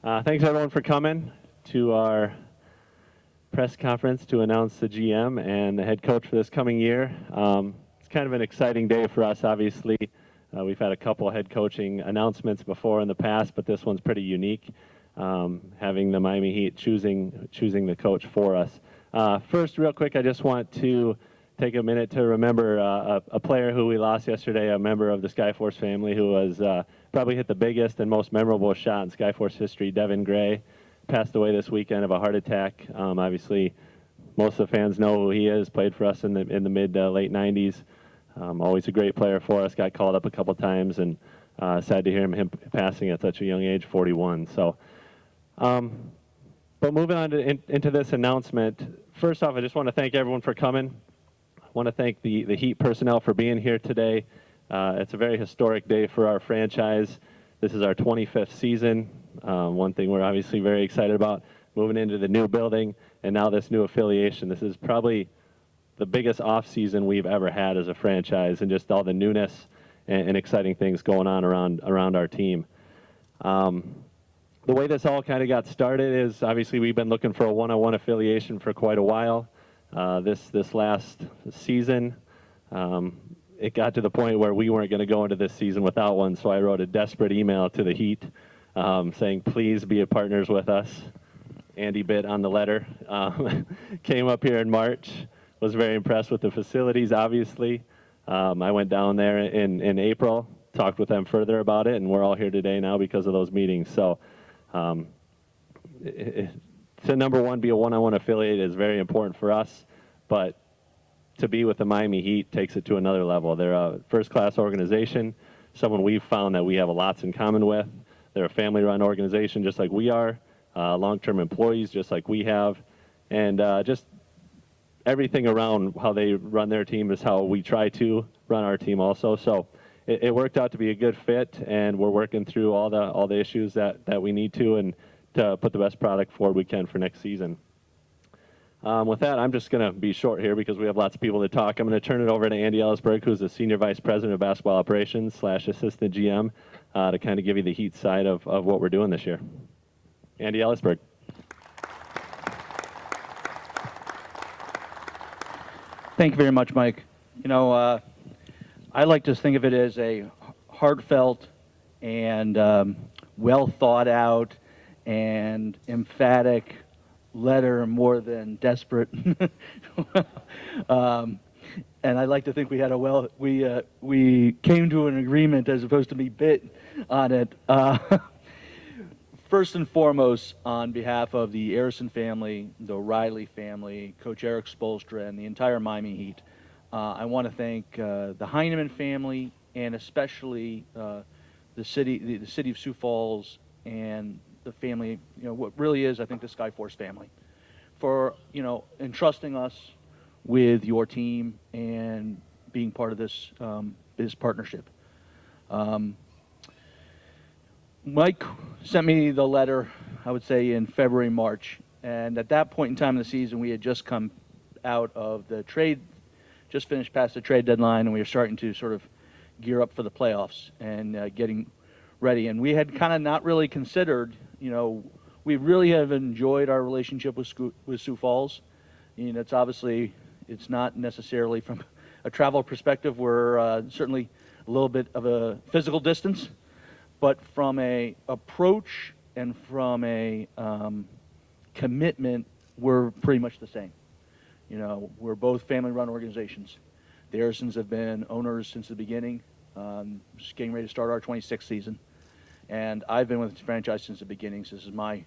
Thanks everyone for coming to our press conference to announce the GM and the head coach for this coming year. It's kind of an exciting day for us, obviously. We've had a couple head coaching announcements before in the past, but this one's pretty unique, having the Miami Heat choosing the coach for us. First, real quick, I just want to take a minute to remember a player who we lost yesterday, a member of the Skyforce family who was probably hit the biggest and most memorable shot in Skyforce history. Devin Gray passed away this weekend of a heart attack. Obviously, most of the fans know who he is, played for us in the mid late 90s. Always a great player for us, got called up a couple times, and sad to hear him passing at such a young age, 41. So, but moving on into this announcement, first off, I just want to thank everyone for coming. I want to thank the Heat personnel for being here today. It's a very historic day for our franchise. This is our 25th season. One thing we're obviously very excited about, moving into the new building and now this new affiliation. This is probably the biggest off season we've ever had as a franchise, and just all the newness and exciting things going on around our team. The way this all kind of got started is obviously we've been looking for a one-on-one affiliation for quite a while. This last season, it got to the point where we weren't going to go into this season without one, so I wrote a desperate email to the Heat saying, please be partners with us. Andy bit on the letter. Came up here in March, was very impressed with the facilities, obviously. I went down there in April, talked with them further about it, and we're all here today now because of those meetings. So to number one, be a one-on-one affiliate is very important for us, but to be with the Miami Heat takes it to another level. They're a first-class organization, someone we've found that we have lots in common with. They're a family-run organization just like we are, long-term employees just like we have, and just everything around how they run their team is how we try to run our team also. So it worked out to be a good fit, and we're working through all the issues that we need to, and to put the best product forward we can for next season. With that, I'm just going to be short here because we have lots of people to talk. I'm going to turn it over to Andy Ellisberg, who's the Senior Vice President of Basketball Operations / Assistant GM, to kind of give you the Heat side of what we're doing this year. Andy Ellisberg. Thank you very much, Mike. You know, I like to think of it as a heartfelt and well thought out and emphatic letter more than desperate. And I'd like to think we had we came to an agreement as opposed to be bit on it. First and foremost, on behalf of the Arison family, the Riley family, Coach Eric Spoelstra, and the entire Miami Heat, I want to thank the Heineman family, and especially the city of Sioux Falls, and the family, what really is, I think, the Skyforce family, for, entrusting us with your team and being part of this partnership. Mike sent me the letter, I would say, in February, March, and at that point in time in the season, we had just come out of the trade, just finished past the trade deadline, and we were starting to sort of gear up for the playoffs and getting ready. And we had kind of not really considered, we really have enjoyed our relationship with Sioux Falls. It's obviously, it's not necessarily from a travel perspective. We're certainly a little bit of a physical distance, but from a approach and from a commitment, we're pretty much the same. We're both family-run organizations. The Arisons have been owners since the beginning, just getting ready to start our 26th season. And I've been with the franchise since the beginning. So this is my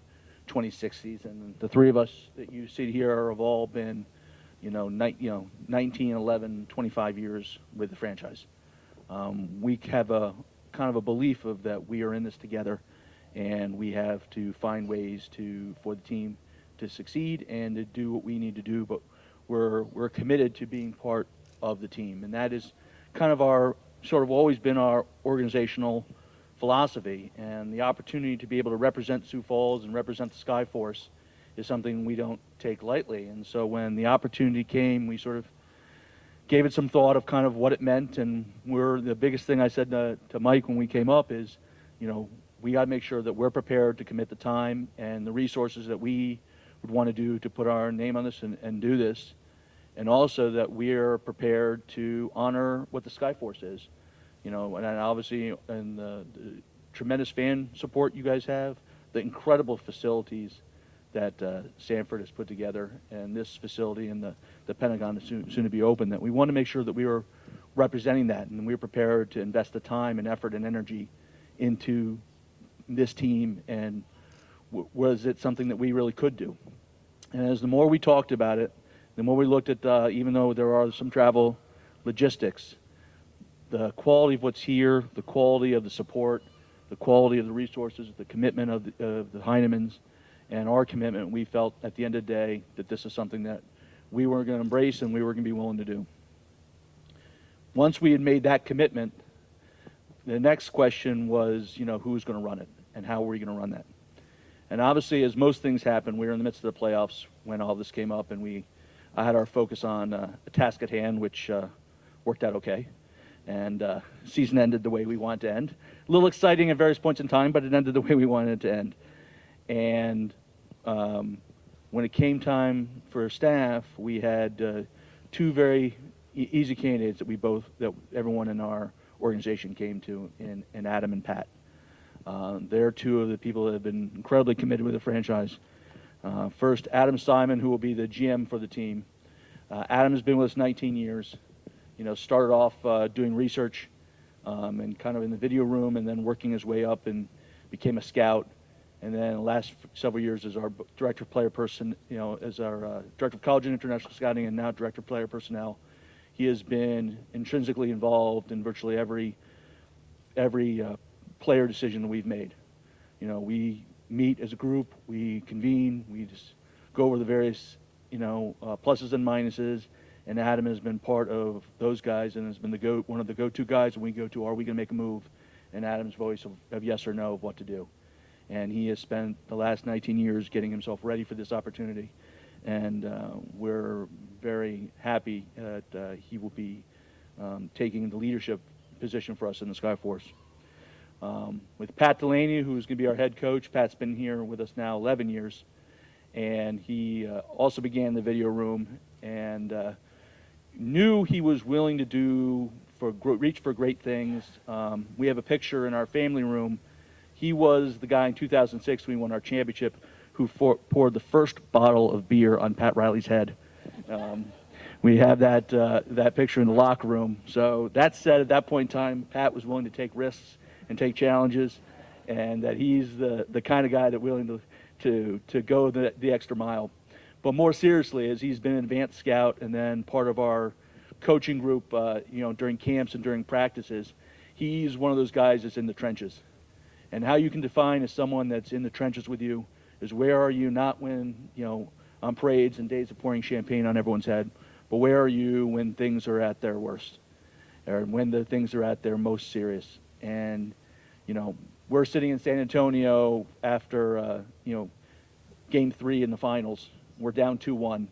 26th season. The three of us that you see here have all been, 19, 11, 25 years with the franchise. We have a kind of a belief of that we are in this together, and we have to find ways for the team to succeed and to do what we need to do. But we're committed to being part of the team, and that is kind of always been our organizational philosophy. And the opportunity to be able to represent Sioux Falls and represent the Skyforce is something we don't take lightly. And so when the opportunity came, we sort of gave it some thought of kind of what it meant. And the biggest thing I said to Mike when we came up is, we got to make sure that we're prepared to commit the time and the resources that we would want to do to put our name on this and do this, and also that we're prepared to honor what the Skyforce is. And obviously, and the tremendous fan support you guys have, the incredible facilities that Sanford has put together, and this facility and the Pentagon is soon to be open, that we want to make sure that we were representing that, and we were prepared to invest the time and effort and energy into this team, and was it something that we really could do? And as the more we talked about it, the more we looked at, even though there are some travel logistics, the quality of what's here, the quality of the support, the quality of the resources, the commitment of the Heinemans, and our commitment, we felt at the end of the day that this is something that we were going to embrace and we were going to be willing to do. Once we had made that commitment, the next question was, who's going to run it and how were we going to run that? And obviously, as most things happen, we were in the midst of the playoffs when all this came up, and I had our focus on a task at hand, which worked out okay. And season ended the way we wanted to end. A little exciting at various points in time, but it ended the way we wanted it to end. And when it came time for staff, we had two very easy candidates that everyone in our organization came to, in Adam and Pat. They're two of the people that have been incredibly committed with the franchise. First, Adam Simon, who will be the GM for the team. Adam has been with us 19 years. Started off doing research and kind of in the video room, and then working his way up and became a scout. And then the last several years as our director of player as our director of college and international scouting, and now director of player personnel. He has been intrinsically involved in virtually every player decision that we've made. We meet as a group, we convene, we just go over the various, pluses and minuses, and Adam has been part of those guys and has been one of the go-to guys when we go to, are we going to make a move? And Adam's voice of yes or no of what to do. And he has spent the last 19 years getting himself ready for this opportunity. And we're very happy that he will be taking the leadership position for us in the Skyforce. With Pat Delany, who's going to be our head coach. Pat's been here with us now 11 years. And he also began the video room and knew he was willing to reach for great things. We have a picture in our family room. He was the guy in 2006 when we won our championship who poured the first bottle of beer on Pat Riley's head. We have that picture in the locker room. So that said, at that point in time, Pat was willing to take risks and take challenges, and that he's the kind of guy that's willing to go the extra mile. But more seriously, as he's been an advanced scout and then part of our coaching group, during camps and during practices, he's one of those guys that's in the trenches. And how you can define as someone that's in the trenches with you is where are you not when, on parades and days of pouring champagne on everyone's head, but where are you when things are at their worst, or when the things are at their most serious. And, we're sitting in San Antonio after, Game 3 in the finals. We're down 2-1,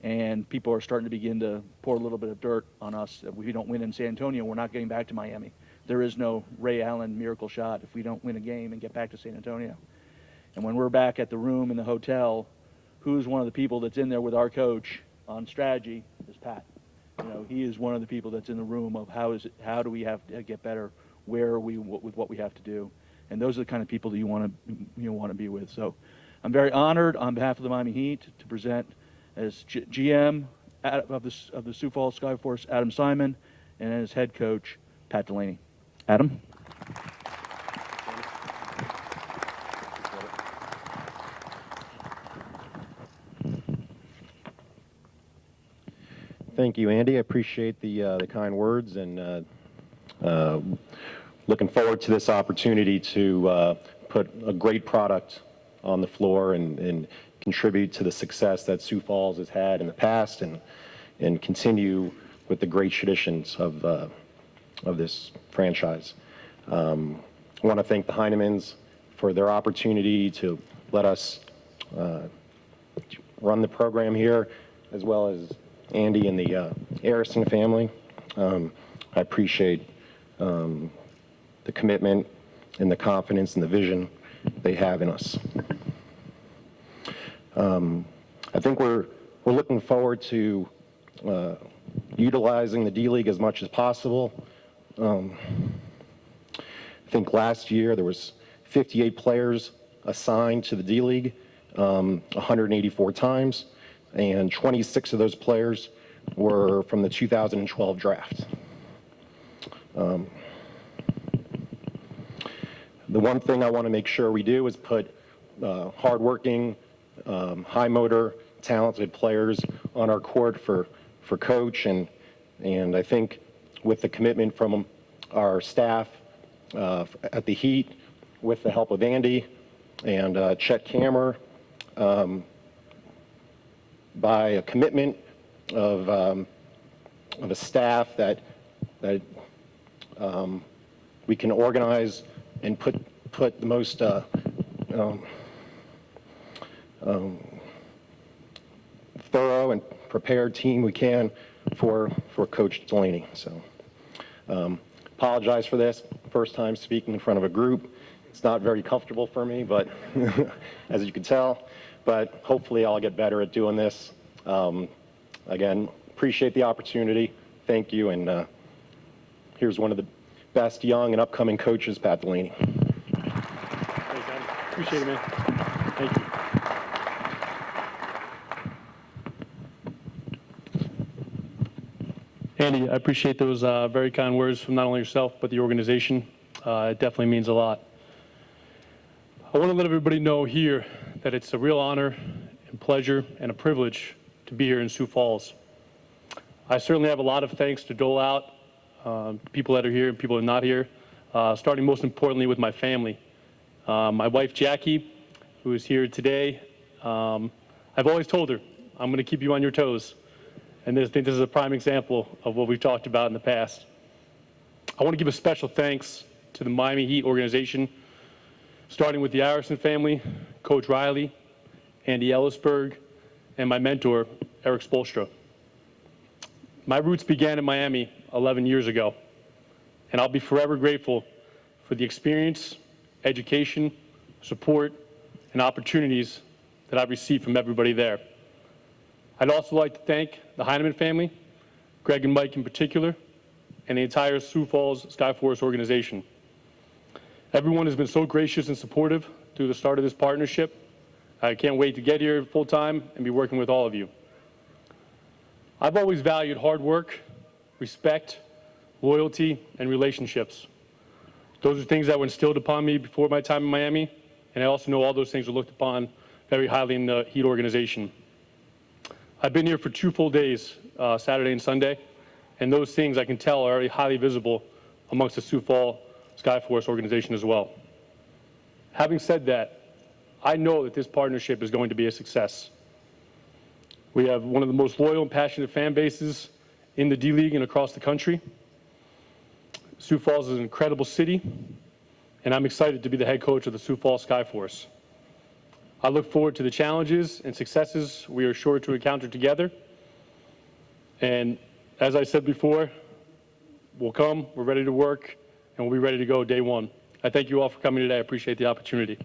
and people are starting to begin to pour a little bit of dirt on us. If we don't win in San Antonio, we're not getting back to Miami. There is no Ray Allen miracle shot if we don't win a game and get back to San Antonio. And when we're back at the room in the hotel, who's one of the people that's in there with our coach on strategy is Pat. He is one of the people that's in the room of how do we have to get better, where are we with what we have to do, and those are the kind of people that you want to be with. So I'm very honored on behalf of the Miami Heat to present as GM of the Sioux Falls Skyforce, Adam Simon, and as head coach, Pat Delany. Adam? Thank you, Andy. I appreciate the kind words, and looking forward to this opportunity to put a great product on the floor and contribute to the success that Sioux Falls has had in the past, and continue with the great traditions of this franchise. I want to thank the Heinemans for their opportunity to let us run the program here, as well as Andy and the Harrison family. I appreciate the commitment and the confidence and the vision they have in us. I think we're looking forward to utilizing the D-League as much as possible. I think last year there was 58 players assigned to the D-League, 184 times, and 26 of those players were from the 2012 draft. The one thing I want to make sure we do is put hardworking, high motor, talented players on our court for coach, and I think with the commitment from our staff at the Heat, with the help of Andy and Chet Kammer, by a commitment of a staff that we can organize and put the most thorough and prepared team we can for Coach Delany. So apologize for this. First time speaking in front of a group. It's not very comfortable for me, but as you can tell, but hopefully I'll get better at doing this. Again, appreciate the opportunity. Thank you. And here's one of the best young and upcoming coaches, Pat Delany. Thanks, Adam. Appreciate it, man. Thank you. Andy, I appreciate those very kind words from not only yourself, but the organization. It definitely means a lot. I want to let everybody know here that it's a real honor and pleasure and a privilege to be here in Sioux Falls. I certainly have a lot of thanks to dole out, people that are here and people that are not here, starting most importantly with my family. My wife, Jackie, who is here today, I've always told her, I'm going to keep you on your toes. And I think this is a prime example of what we've talked about in the past. I want to give a special thanks to the Miami Heat organization, starting with the Arison family, Coach Riley, Andy Ellisberg, and my mentor, Eric Spoelstra. My roots began in Miami 11 years ago, and I'll be forever grateful for the experience, education, support, and opportunities that I've received from everybody there. I'd also like to thank the Heineman family, Greg and Mike in particular, and the entire Sioux Falls Skyforce organization. Everyone has been so gracious and supportive through the start of this partnership. I can't wait to get here full time and be working with all of you. I've always valued hard work, respect, loyalty, and relationships. Those are things that were instilled upon me before my time in Miami, and I also know all those things are looked upon very highly in the Heat organization. I've been here for 2 full days, Saturday and Sunday, and those things I can tell are already highly visible amongst the Sioux Falls Skyforce organization as well. Having said that, I know that this partnership is going to be a success. We have one of the most loyal and passionate fan bases in the D-League and across the country. Sioux Falls is an incredible city, and I'm excited to be the head coach of the Sioux Falls Skyforce. I look forward to the challenges and successes we are sure to encounter together. And as I said before, we'll come, we're ready to work, and we'll be ready to go day one. I thank you all for coming today. I appreciate the opportunity.